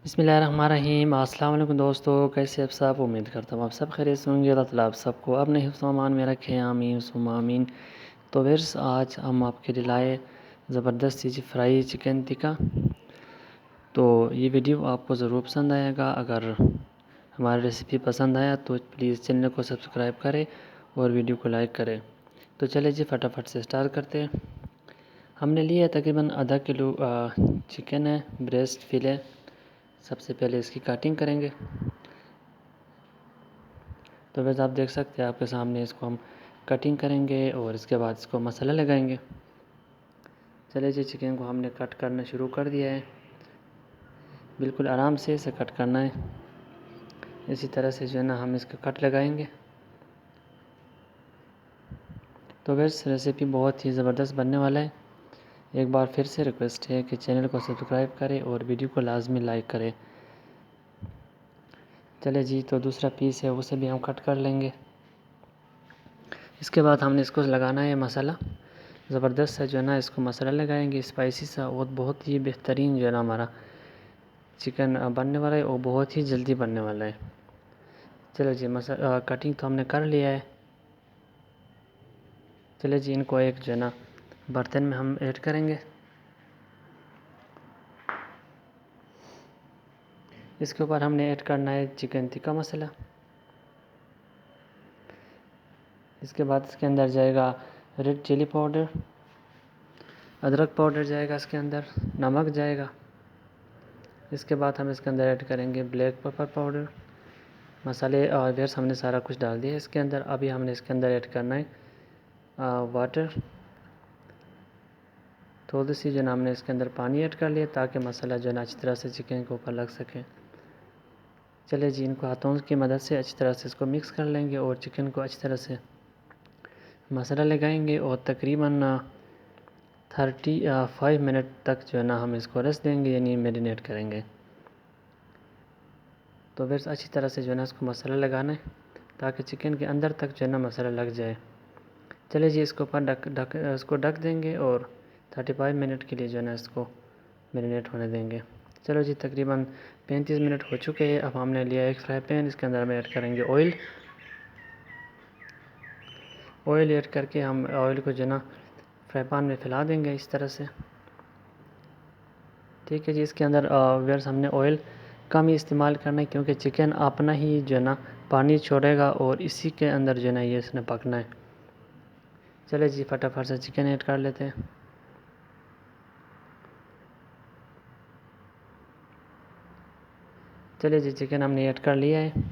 बिस्मिल्लाहिर्रहमानिर्रहीम। अस्सलाम वालेकुम दोस्तों, कैसे आप सब? उम्मीद करता हूँ आप सब खैरियत से होंगे। अल्लाह ताला आप सबको अपने हिफ्ज़ व अमान में रखे, आमीन सुम्मा आमीन। तो व्यूअर्स, आज हम आपके लिए लाए ज़बरदस्त चीज़ फ्राई चिकन टिक्का। तो ये वीडियो आपको ज़रूर पसंद आएगा। अगर हमारी रेसिपी पसंद आया तो प्लीज़ चैनल को सब्सक्राइब करें और वीडियो को लाइक करें। तो चले जी फटाफट से स्टार्ट करते हैं। हमने लिया तकरीबन आधा किलो चिकन है, ब्रेस्ट फिले। सबसे पहले इसकी कटिंग करेंगे। तो वैसे आप देख सकते हैं आपके सामने, इसको हम कटिंग करेंगे और इसके बाद इसको मसाला लगाएंगे। चले जी, चिकन को हमने कट करना शुरू कर दिया है। बिल्कुल आराम से इसे कट करना है। इसी तरह से जो है ना हम इसका कट लगाएंगे। तो वैसे रेसिपी बहुत ही ज़बरदस्त बनने वाला है। एक बार फिर से रिक्वेस्ट है कि चैनल को सब्सक्राइब करें और वीडियो को लाजमी लाइक करें। चले जी, तो दूसरा पीस है उसे भी हम कट कर लेंगे। इसके बाद हमने इसको लगाना है मसाला। ज़बरदस्त सा जो है ना इसको मसाला लगाएंगे, स्पाइसी सा, और बहुत ही बेहतरीन जो है ना हमारा चिकन बनने वाला है और बहुत ही जल्दी बनने वाला है। चलो जी, कटिंग तो हमने कर लिया है। चलो जी, इनको एक जो है ना बर्तन में हम ऐड करेंगे। इसके ऊपर हमने ऐड करना है चिकन टिक्का मसाला। इसके बाद इसके अंदर जाएगा रेड चिली पाउडर, अदरक पाउडर जाएगा इसके अंदर, नमक जाएगा। इसके बाद हम इसके अंदर ऐड करेंगे ब्लैक पेपर पाउडर। मसाले और वेयर्स हमने सारा कुछ डाल दिया इसके अंदर। अभी हमने इसके अंदर ऐड करना है वाटर। थोड़ी सी जो है हमने इसके अंदर पानी ऐड कर लिया ताकि मसाला जो है ना अच्छी तरह से चिकन के ऊपर लग सके। चलिए जी, इनको हाथों की मदद से अच्छी तरह से इसको मिक्स कर लेंगे और चिकन को अच्छी तरह से मसाला लगाएंगे और तकरीबन 35 मिनट तक जो है ना हम इसको रेस्ट देंगे, यानी मैरिनेट करेंगे। तो फिर अच्छी तरह से जो है ना इसको मसाला लगाना है ताकि चिकन के अंदर तक जो है ना मसाला लग जाए। चलिए जी, इसको ऊपर इसको ढक देंगे और 35 मिनट के लिए जो है ना इसको मैरिनेट होने देंगे। चलो जी, तकरीबन 35 मिनट हो चुके हैं। अब हमने लिया एक फ्राई पैन, इसके अंदर हम ऐड करेंगे ऑयल ऐड करके हम ऑयल को जो ना फ्राई पैन में फैला देंगे इस तरह से। ठीक है जी, इसके अंदर व्यूअर्स हमने ऑयल कम ही इस्तेमाल करना है क्योंकि चिकन अपना ही जो है ना पानी छोड़ेगा और इसी के अंदर जो है ना ये इसने पकना है। चले जी, फटाफट से चिकन ऐड कर लेते हैं। चलिए जी, चिकन हमने ऐड कर लिया है।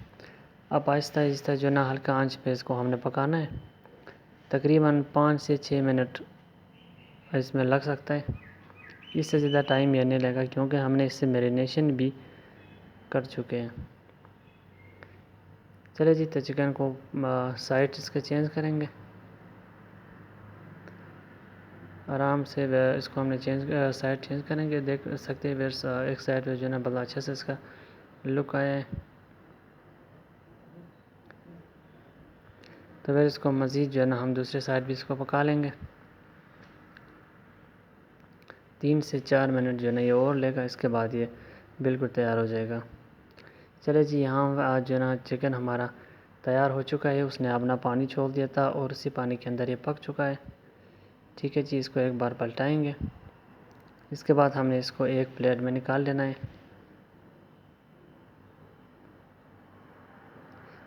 अब आहिस्ता आहिस्ता जो है ना हल्का आंच पे इसको हमने पकाना है। तकरीबन 5 से 6 मिनट इसमें लग सकता है। इससे ज़्यादा टाइम ये नहीं लगेगा क्योंकि हमने इससे मैरिनेशन भी कर चुके हैं। चलिए जी, तो चिकन को साइड इसके चेंज करेंगे आराम से। इसको हमने साइड चेंज करेंगे। देख सकते हैं वेयर्स, एक साइड पे जो है ना बड़ा अच्छा से इसका लुक आया है। तो फिर इसको मज़ीद जो है ना हम दूसरे साइड भी इसको पका लेंगे। 3 से 4 मिनट जो है ना ये और लेगा, इसके बाद ये बिल्कुल तैयार हो जाएगा। चले जी, यहाँ आज जो है ना चिकन हमारा तैयार हो चुका है। उसने अपना पानी छोड़ दिया था और उसी पानी के अंदर ये पक चुका है। ठीक है जी, इसको एक बार पलटाएंगे। इसके बाद हमने इसको एक प्लेट में निकाल लेना है।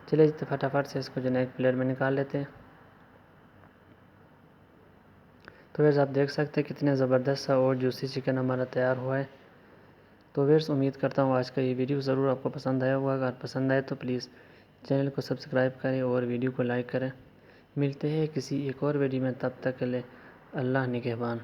चलिए जी, तो फटाफट से इसको जो है एक प्लेट में निकाल लेते हैं। तो वैसे आप देख सकते हैं कितने ज़बरदस्त सा और जूसी चिकन हमारा तैयार हुआ है। तो वैसे उम्मीद करता हूँ आज का ये वीडियो ज़रूर आपको पसंद आया होगा। अगर पसंद आए तो प्लीज़ चैनल को सब्सक्राइब करें और वीडियो को लाइक करें। मिलते हैं किसी एक और वीडियो में, तब तक के लिए अल्लाह निगहबान।